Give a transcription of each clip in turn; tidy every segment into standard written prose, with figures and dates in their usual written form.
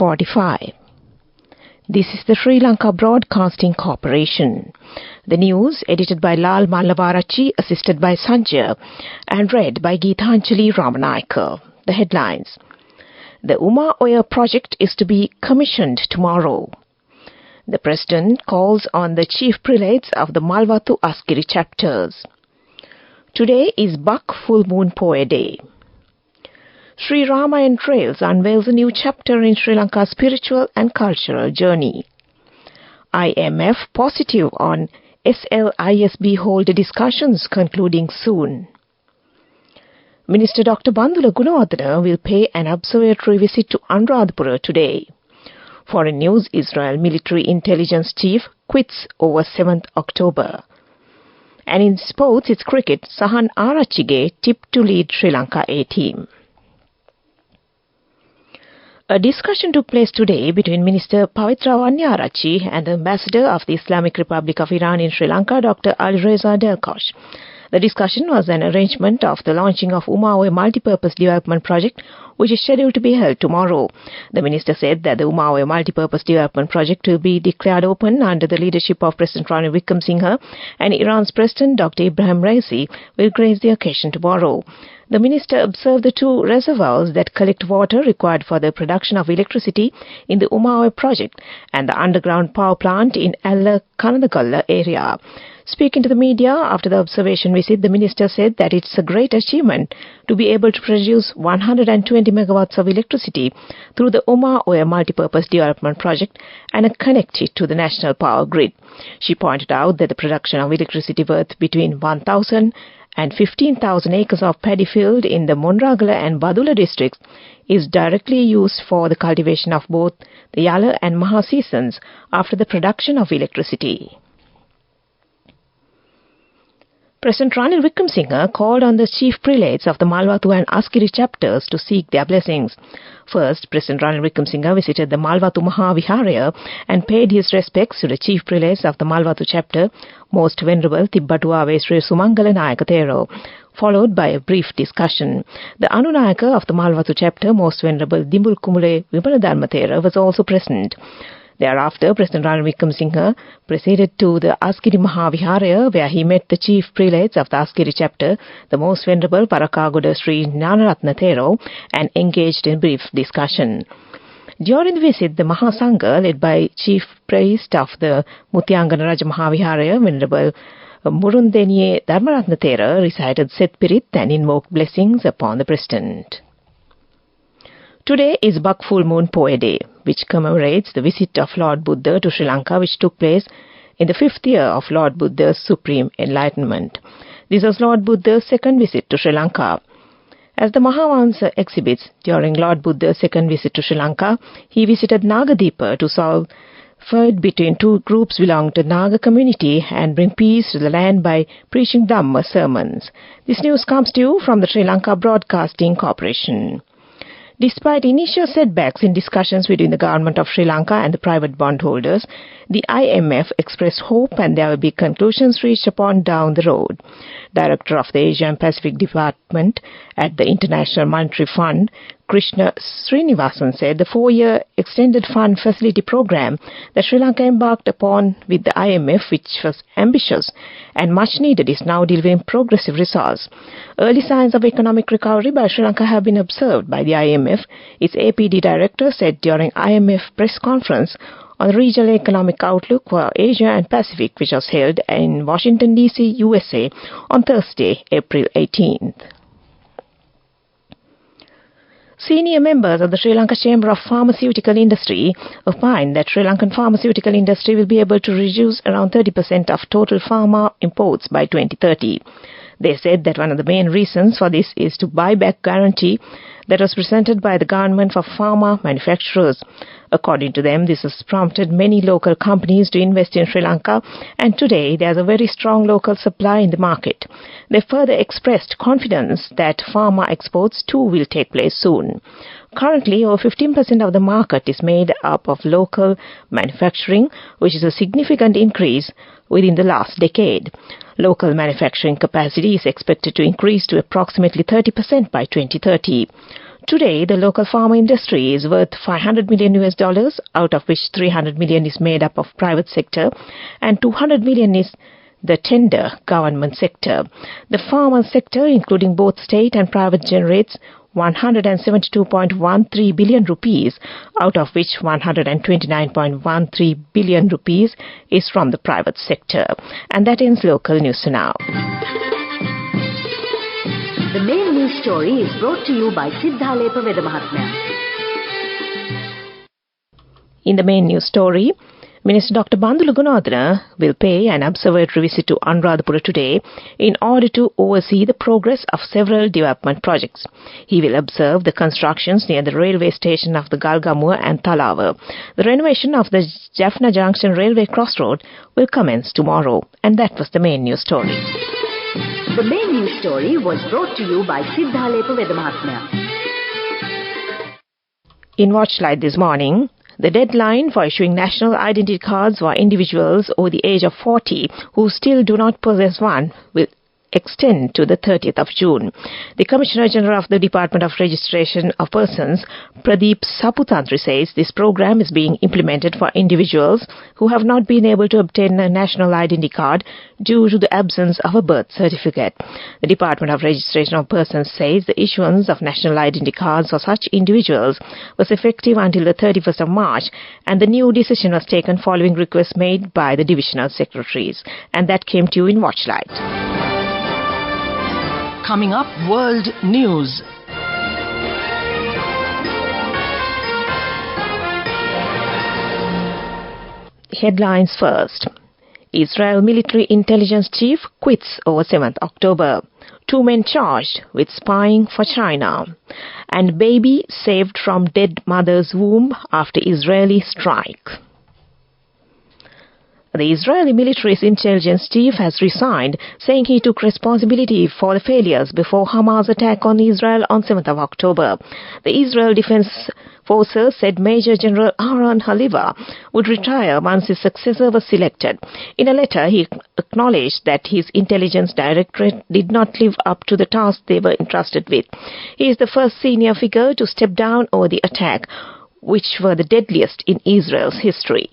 6:45. This is the Sri Lanka Broadcasting Corporation. The news edited by Lal Mallavarachi, assisted by Sanjay, and read by Geethanjali Ramanayaka. The headlines. The Uma Oya project is to be commissioned tomorrow. The President calls on the Chief Prelates of the Malwathu Askiri chapters. Today is Bak Full Moon Poya Day. Sri Ramayan Trails unveils a new chapter in Sri Lanka's spiritual and cultural journey. IMF positive on SLBC holder discussions concluding soon. Minister Dr. Bandula Gunawardena will pay an observatory visit to Anuradhapura today. Foreign news: Israel military intelligence chief quits over 7th October. And in sports, it's cricket. Sahan Arachige tipped to lead Sri Lanka A team. A discussion took place today between Minister Pavitra Wanyarachi and the Ambassador of the Islamic Republic of Iran in Sri Lanka, Dr. Alireza Delkosh. The discussion was an arrangement of the launching of Uma Oya Multipurpose Development Project, which is scheduled to be held tomorrow. The minister said that the Uma Oya Multipurpose Development Project will be declared open under the leadership of President Ranil Wickremesinghe, and Iran's President Dr. Ibrahim Raisi will grace the occasion tomorrow. The minister observed the two reservoirs that collect water required for the production of electricity in the Uma Oya project and the underground power plant in Alla Kanadagalla area. Speaking to the media after the observation visit, the minister said that it's a great achievement to be able to produce 120 megawatts of electricity through the Uma Oya Multipurpose Development Project and connect it to the national power grid. She pointed out that the production of electricity worth between 1,000 and 15,000 acres of paddy field in the Monragala and Badula districts is directly used for the cultivation of both the Yala and Maha seasons after the production of electricity. President Ranil Wickremesinghe called on the chief prelates of the Malwathu and Askiri chapters to seek their blessings. First, President Ranil Wickremesinghe visited the Malwathu Mahaviharaya and paid his respects to the chief prelates of the Malwathu chapter, Most Venerable Tibbatuave Sri Sumangala Nayaka Thero, followed by a brief discussion. The Anunayaka of the Malwathu chapter, Most Venerable Dimbul Kumule Vimaladharma Thera, was also present. Thereafter, President Ranil Wickremesinghe proceeded to the Askiri Mahaviharaya, where he met the chief prelates of the Askiri chapter, the Most Venerable Parakagoda Sri Gnanaratna Thero, and engaged in brief discussion. During the visit, the Mahasangha, led by chief priest of the Mutyangana Raja Mahaviharaya, Venerable Murundeniye Dharmaratna Thera, recited Setpirit and invoked blessings upon the President. Today is Bak Full Moon Poya Day, which commemorates the visit of Lord Buddha to Sri Lanka, which took place in the 5th year of Lord Buddha's supreme enlightenment. This was Lord Buddha's second visit to Sri Lanka. As the Mahavansa exhibits, during Lord Buddha's second visit to Sri Lanka, he visited Nagadeepa to solve feud between two groups belonging to the Naga community and bring peace to the land by preaching Dhamma sermons. This news comes to you from the Sri Lanka Broadcasting Corporation. Despite initial setbacks in discussions between the government of Sri Lanka and the private bondholders, the IMF expressed hope and there will be conclusions reached upon down the road. Director of the Asia and Pacific Department at the International Monetary Fund, Krishna Srinivasan, said the 4-year extended fund facility program that Sri Lanka embarked upon with the IMF, which was ambitious and much needed, is now delivering progressive results. Early signs of economic recovery by Sri Lanka have been observed by the IMF, its APD director said during IMF press conference on the regional economic outlook for Asia and Pacific, which was held in Washington, D.C., USA on Thursday, April 18th. Senior members of the Sri Lanka Chamber of Pharmaceutical Industry opined that Sri Lankan pharmaceutical industry will be able to reduce around 30% of total pharma imports by 2030. They said that one of the main reasons for this is to buyback guarantee that was presented by the government for pharma manufacturers. According to them, this has prompted many local companies to invest in Sri Lanka, and today there is a very strong local supply in the market. They further expressed confidence that pharma exports too will take place soon. Currently, over 15% of the market is made up of local manufacturing, which is a significant increase within the last decade. Local manufacturing capacity is expected to increase to approximately 30% by 2030. Today, the local pharma industry is worth $500 million, out of which $300 million is made up of private sector and $200 million is the tender government sector. The pharma sector, including both state and private, generates 172.13 billion rupees, out of which 129.13 billion rupees is from the private sector. And that ends local news now. The main news story is brought to you by Sinhala Mahatmya. In the main news story, Minister Dr. Bandula Gunadhana will pay an observatory visit to Anuradhapura today in order to oversee the progress of several development projects. He will observe the constructions near the railway station of the Galgamua and Talawa. The renovation of the Jaffna Junction railway crossroad will commence tomorrow. And that was the main news story. The main news story was brought to you by Sinhala Mahatmya. In Watchlight this morning, the deadline for issuing national identity cards for individuals over the age of 40 who still do not possess one will extend to the 30th of June. The Commissioner General of the Department of Registration of Persons, Pradeep Saputantri, says this program is being implemented for individuals who have not been able to obtain a national identity card due to the absence of a birth certificate. The Department of Registration of Persons says the issuance of national identity cards for such individuals was effective until the 31st of March, and the new decision was taken following requests made by the divisional secretaries. And that came to you in Watchlight. Coming up, World News. Headlines first. Israel military intelligence chief quits over 7th October. 2 men charged with spying for China. And baby saved from dead mother's womb after Israeli strike. The Israeli military's intelligence chief has resigned, saying he took responsibility for the failures before Hamas' attack on Israel on 7th of October. The Israel Defense Forces said Major General Aaron Haliva would retire once his successor was selected. In a letter, he acknowledged that his intelligence directorate did not live up to the task they were entrusted with. He is the first senior figure to step down over the attack, which were the deadliest in Israel's history.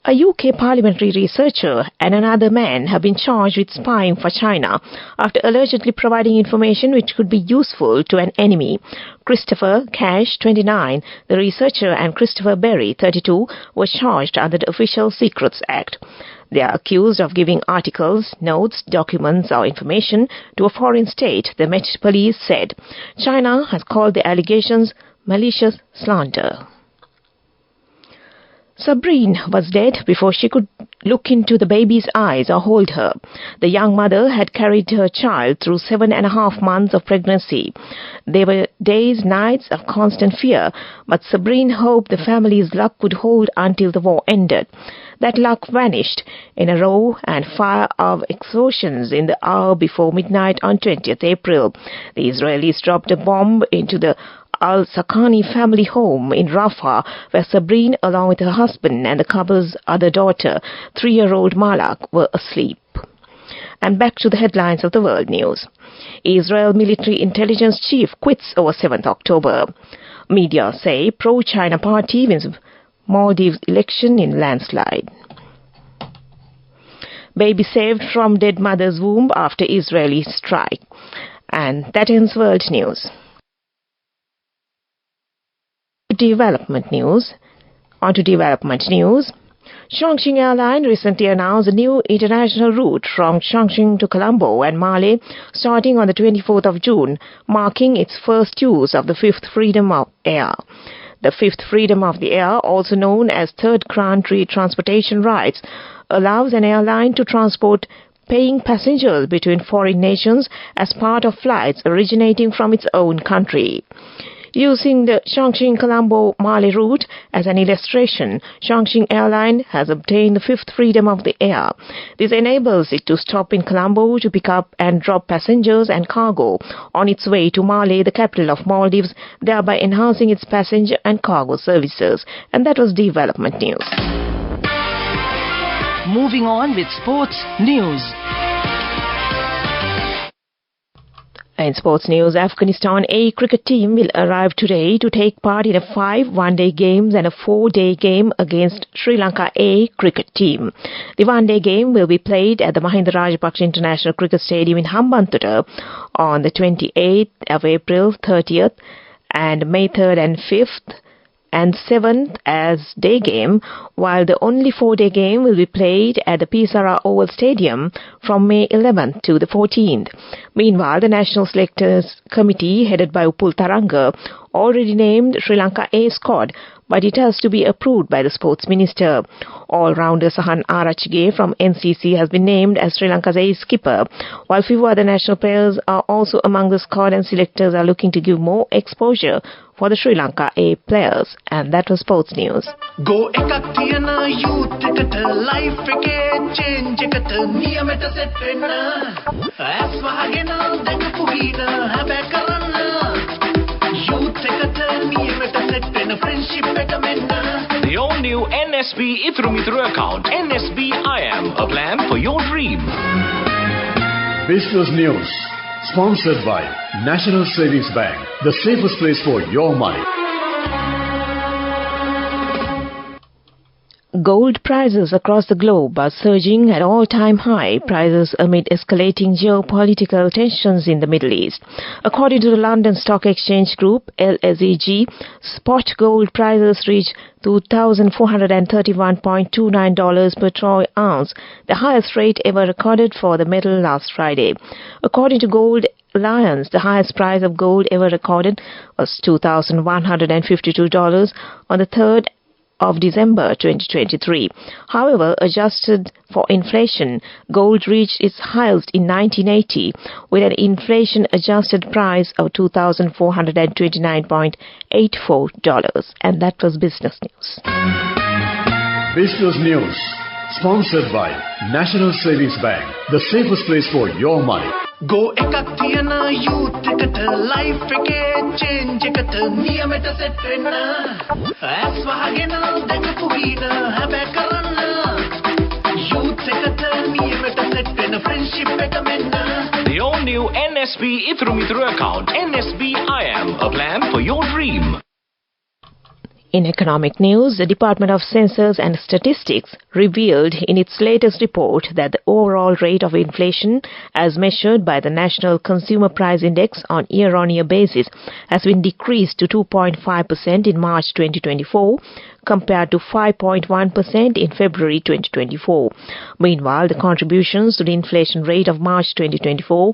A UK parliamentary researcher and another man have been charged with spying for China after allegedly providing information which could be useful to an enemy. Christopher Cash, 29, the researcher, and Christopher Berry, 32, were charged under the Official Secrets Act. They are accused of giving articles, notes, documents or information to a foreign state, the Met Police said. China has called the allegations malicious slander. Sabrine was dead before she could look into the baby's eyes or hold her. The young mother had carried her child through 7.5 months of pregnancy. There were days, nights of constant fear, but Sabrine hoped the family's luck would hold until the war ended. That luck vanished in a row and fire of explosions in the hour before midnight on 20th April. The Israelis dropped a bomb into the Al-Sakani family home in Rafah, where Sabrine, along with her husband and the couple's other daughter, 3-year-old Malak, were asleep. And back to the headlines of the world news. Israel military intelligence chief quits over 7th October. Media say pro-China party wins Maldives election in landslide. Baby saved from dead mother's womb after Israeli strike. And that ends world news. Development news. On to development news. Chongqing Airline recently announced a new international route from Chongqing to Colombo and Male starting on the 24th of June, marking its first use of the fifth freedom of air. The fifth freedom of the air, also known as third country transportation rights, allows an airline to transport paying passengers between foreign nations as part of flights originating from its own country. Using the Chongqing-Colombo-Male route as an illustration, Chongqing Airline has obtained the fifth freedom of the air. This enables it to stop in Colombo to pick up and drop passengers and cargo on its way to Male, the capital of Maldives, thereby enhancing its passenger and cargo services. And that was development news. Moving on with sports news. In sports news, Afghanistan A cricket team will arrive today to take part in 5 one-day games and a 4-day game against Sri Lanka A cricket team. The one-day game will be played at the Mahinda Rajapaksa International Cricket Stadium in Hambantota on the 28th of April, 30th, and May 3rd and 5th and 7th as day game, while the only 4-day game will be played at the Pisara Oval Stadium from May 11th to the 14th. Meanwhile, the National Selectors Committee, headed by Upul Taranga, already named Sri Lanka A squad, but it has to be approved by the Sports Minister. All-rounder Sahan Arachige from NCC has been named as Sri Lanka's A skipper, while few other national players are also among the squad, and selectors are looking to give more exposure for the Sri Lanka A players. And that was sports news. Go ekak tiyana youth eකට life එකේ change එකට නියමෙට set වෙන්න ඇස් වහගෙන දැකපු හින හැබැ කරන්න youth එකට නියමෙට set වෙන friendship එක මෙන්න. The all-new NSB Ithru Mithru account, NSB IM, a plan for your dream. Business News, sponsored by National Savings Bank, the safest place for your money. Gold prices across the globe are surging at all-time high prices amid escalating geopolitical tensions in the Middle East. According to the London Stock Exchange Group, LSEG, spot gold prices reached $2,431.29 per troy ounce, the highest rate ever recorded for the metal last Friday. According to Gold Alliance, the highest price of gold ever recorded was $2,152 on the 3rd of December 2023. However, adjusted for inflation, gold reached its highest in 1980 with an inflation-adjusted price of $2,429.84. And that was business news. Business News, sponsored by National Savings Bank, the safest place for your money. Go ekak tiyana youth එකට life එකේ change එකට නියමෙට set වෙන්න ඇස් වහගෙන දැකපු හින හැබැ කරන්න youth එකට නියමෙට set වෙන friendship එක මෙන්න. The all-new NSB Ithru Mithru account, NSB IM, a plan for your dream. In economic news, the Department of Census and Statistics revealed in its latest report that the overall rate of inflation, as measured by the National Consumer Price Index on year-on-year basis, has been decreased to 2.5% in March 2024, compared to 5.1% in February 2024. Meanwhile, the contributions to the inflation rate of March 2024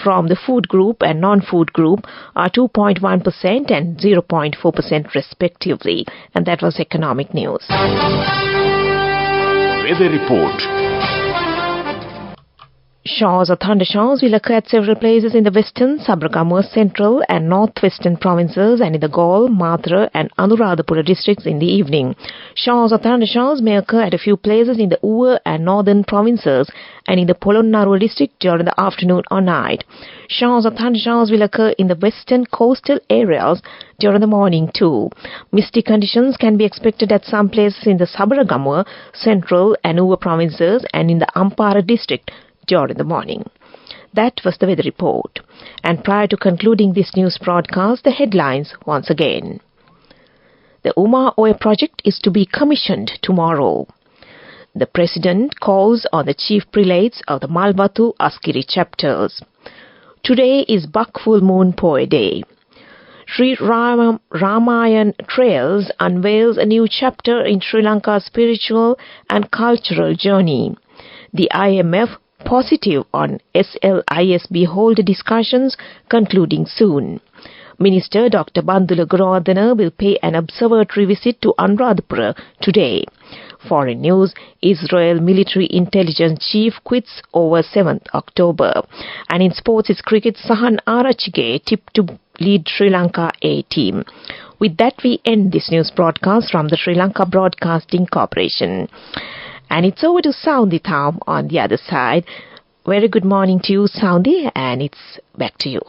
from the food group and non-food group are 2.1% and 0.4% respectively. And that was economic news. Weather report. Showers or thunderstorms will occur at several places in the western, Sabragamur, central and northwestern provinces and in the Galle, Mathura and Anuradhapura districts in the evening. Showers or thunderstorms may occur at a few places in the Uva and northern provinces and in the Polonnaruwa district during the afternoon or night. Showers or thunderstorms will occur in the western coastal areas during the morning too. Misty conditions can be expected at some places in the Sabragamur, central and Uva provinces and in the Ampara district during the morning. That was the weather report. And prior to concluding this news broadcast, the headlines once again. The Uma Oya project is to be commissioned tomorrow. The President calls on the chief prelates of the Malwatu Askiri chapters. Today is Bak Full Moon Poe Day. Sri Ramayan Trails unveils a new chapter in Sri Lanka's spiritual and cultural journey. The IMF positive on SLISB holder discussions concluding soon. Minister Dr. Bandula Guruvardhana will pay an observatory visit to Anuradhapura today. Foreign news, Israel military intelligence chief quits over 7th October. And in sports, it's cricket, Sahan Arachige tipped to lead Sri Lanka A team. With that, we end this news broadcast from the Sri Lanka Broadcasting Corporation. And it's over to Soundi Tham on the other side. Very good morning to you, Soundi, and it's back to you.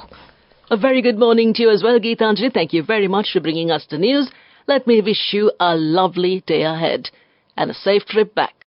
A very good morning to you as well, Geetanjali. Thank you very much for bringing us the news. Let me wish you a lovely day ahead and a safe trip back.